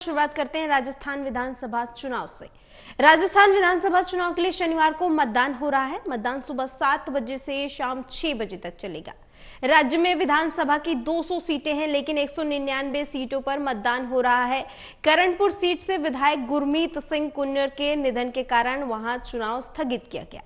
शुरुआत करते हैं राजस्थान विधानसभा चुनाव से। राजस्थान विधानसभा चुनाव के लिए शनिवार को मतदान हो रहा है। मतदान सुबह 7 बजे से शाम 6 बजे तक चलेगा। राज्य में विधानसभा की 200 सीटें हैं, लेकिन 199 सीटों पर मतदान हो रहा है। करणपुर सीट से विधायक गुरमीत सिंह कुन्नर के निधन के कारण वहां चुनाव स्थगित किया गया।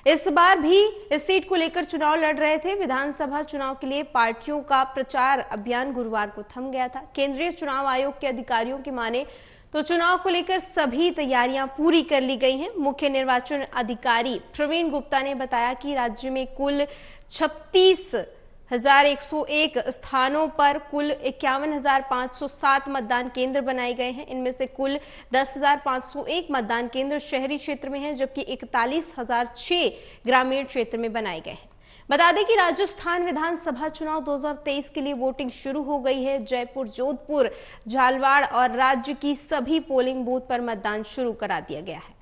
इस बार भी इस सीट को लेकर चुनाव लड़ रहे थे। विधानसभा चुनाव के लिए पार्टियों का प्रचार अभियान गुरुवार को थम गया था। केंद्रीय चुनाव आयोग के अधिकारियों की माने तो चुनाव को लेकर सभी तैयारियां पूरी कर ली गई हैं। मुख्य निर्वाचन अधिकारी प्रवीण गुप्ता ने बताया कि राज्य में कुल 36,101 स्थानों पर कुल 51,507 मतदान केंद्र बनाए गए हैं। इनमें से कुल 10,501 मतदान केंद्र शहरी क्षेत्र में हैं, जबकि 41,006 ग्रामीण क्षेत्र में बनाए गए हैं। बता दें कि राजस्थान विधानसभा चुनाव 2023 के लिए वोटिंग शुरू हो गई है। जयपुर, जोधपुर, झालावाड़ और राज्य की सभी पोलिंग बूथ पर मतदान शुरू करा दिया गया है।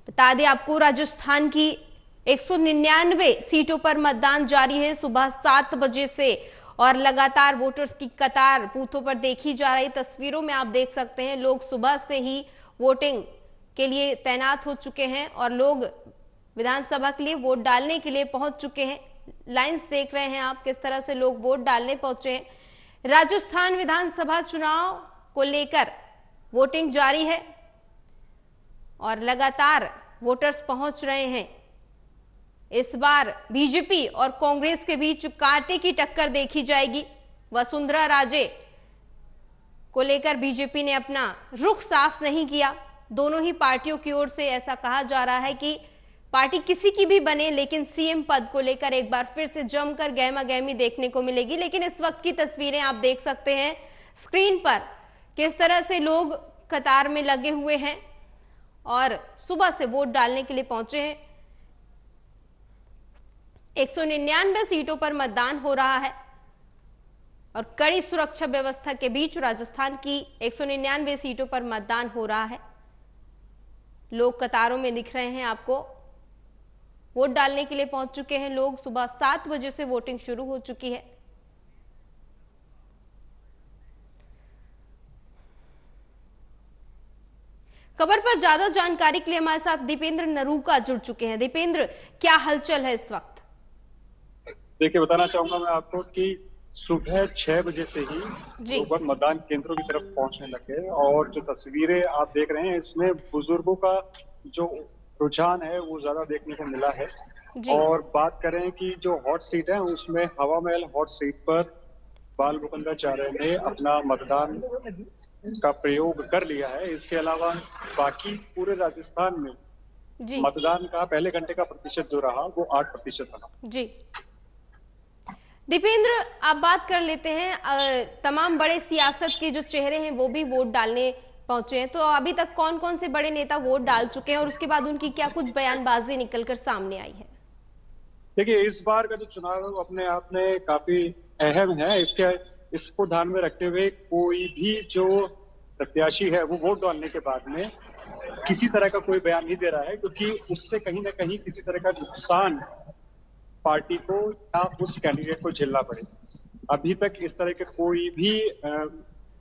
बता दें आपको, राजस्थान की 199 सीटों पर मतदान जारी है सुबह 7 बजे से, और लगातार वोटर्स की कतार बूथों पर देखी जा रही। तस्वीरों में आप देख सकते हैं, लोग सुबह से ही वोटिंग के लिए तैनात हो चुके हैं और लोग विधानसभा के लिए वोट डालने के लिए पहुंच चुके हैं। लाइंस देख रहे हैं आप, किस तरह से लोग वोट डालने पहुंचे हैं। राजस्थान विधानसभा चुनाव को लेकर वोटिंग जारी है और लगातार वोटर्स पहुंच रहे हैं। इस बार बीजेपी और कांग्रेस के बीच कांटे की टक्कर देखी जाएगी। वसुंधरा राजे को लेकर बीजेपी ने अपना रुख साफ नहीं किया। दोनों ही पार्टियों की ओर से ऐसा कहा जा रहा है कि पार्टी किसी की भी बने, लेकिन सीएम पद को लेकर एक बार फिर से जमकर गहमा-गहमी देखने को मिलेगी। लेकिन इस वक्त की तस्वीरें आप देख सकते हैं स्क्रीन पर, किस तरह से लोग कतार में लगे हुए हैं और सुबह से वोट डालने के लिए पहुंचे हैं। 199 सीटों पर मतदान हो रहा है और कड़ी सुरक्षा व्यवस्था के बीच राजस्थान की 199 सीटों पर मतदान हो रहा है। लोग कतारों में दिख रहे हैं आपको, वोट डालने के लिए पहुंच चुके हैं लोग। सुबह 7 बजे से वोटिंग शुरू हो चुकी है। खबर पर ज्यादा जानकारी के लिए हमारे साथ दीपेंद्र नरूका जुड़ चुके हैं। दीपेंद्र, क्या हलचल है इस वक्त? देखिए, बताना चाहूंगा मैं आपको कि सुबह 6 बजे से ही लोग मतदान केंद्रों की तरफ पहुंचने लगे और जो तस्वीरें आप देख रहे हैं, इसमें बुजुर्गों का जो रुझान है वो ज्यादा देखने को मिला है। और बात करें कि जो हॉट सीट है, उसमें हवा महल हॉट सीट पर बाल मुकुंदाचार्य ने अपना मतदान का प्रयोग कर लिया है। इसके अलावा बाकी पूरे राजस्थान में मतदान का पहले घंटे का प्रतिशत जो रहा वो 8% रहा। जी दीपेंद्र, आप बात कर लेते हैं, तमाम बड़े सियासत के जो चेहरे हैं वो भी वोट डालने पहुंचे हैं, तो अभी तक कौन कौन से बड़े नेता वोट डाल चुके हैं और उसके बाद उनकी क्या कुछ बयानबाजी निकलकर सामने आई है? देखिए, इस बार का जो चुनाव अपने आप में काफी अहम है। इसको ध्यान में रखते हुए कोई भी जो प्रत्याशी है वो वोट डालने के बाद में किसी तरह का कोई बयान नहीं दे रहा है, क्योंकि उससे कहीं ना कहीं किसी तरह का नुकसान पार्टी को या उस कैंडिडेट को झेलना पड़े। अभी तक इस तरह के कोई भी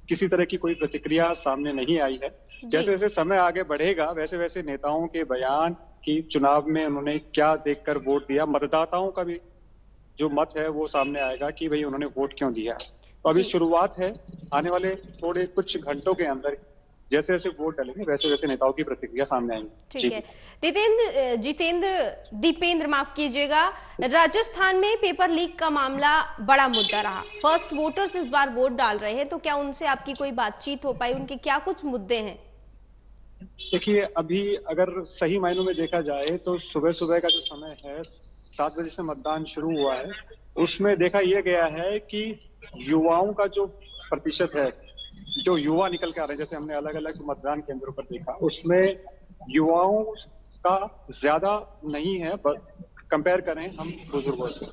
किसी तरह की कोई प्रतिक्रिया सामने नहीं आई है। जैसे जैसे समय आगे बढ़ेगा, वैसे वैसे नेताओं के बयान कि चुनाव में उन्होंने क्या देखकर वोट दिया, मतदाताओं का भी जो मत है वो सामने आएगा कि भाई उन्होंने वोट क्यों दिया। तो अभी शुरुआत है, आने वाले थोड़े कुछ घंटों के अंदर जैसे जैसे वोट डालेंगे वैसे वैसे नेताओं की प्रतिक्रिया सामने आएंगी। ठीक है। दीपेंद्र माफ कीजिएगा, राजस्थान में पेपर लीक का मामला बड़ा मुद्दा रहा। फर्स्ट वोटर्स इस बार वोट डाल रहे हैं, तो क्या उनसे आपकी कोई बातचीत हो पाई? उनके क्या कुछ मुद्दे हैं? देखिए, अभी अगर सही मायनों में देखा जाए तो सुबह सुबह का जो समय है, 7 बजे से मतदान शुरू हुआ है, उसमें देखा यह गया है कि युवाओं का जो प्रतिशत है, जो युवा निकल के आ रहे हैं, जैसे हमने अलग अलग मतदान केंद्रों पर देखा, उसमें युवाओं का ज्यादा नहीं है कंपेयर करें हम बुजुर्गों से।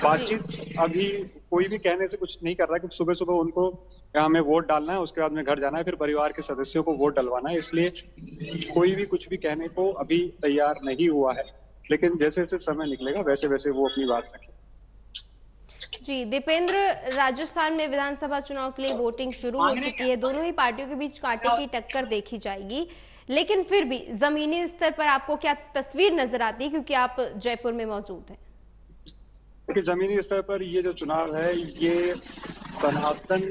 बातचीत अभी कोई भी कहने से कुछ नहीं कर रहा, क्योंकि सुबह सुबह उनको हमें वोट डालना है, उसके बाद में घर जाना है, फिर परिवार के सदस्यों को वोट डलवाना है, इसलिए कोई भी कुछ भी कहने को अभी तैयार नहीं हुआ है। लेकिन जैसे जैसे समय निकलेगा वैसे वैसे वो अपनी बात रखें। जी दीपेंद्र, राजस्थान में विधानसभा चुनाव के लिए वोटिंग शुरू हो चुकी है। दोनों ही पार्टियों के बीच कांटे की टक्कर देखी जाएगी, लेकिन फिर भी जमीनी स्तर पर आपको क्या तस्वीर नजर आती है, क्योंकि आप जयपुर में मौजूद हैं? देखिए, जमीनी स्तर पर ये जो चुनाव है, ये सनातन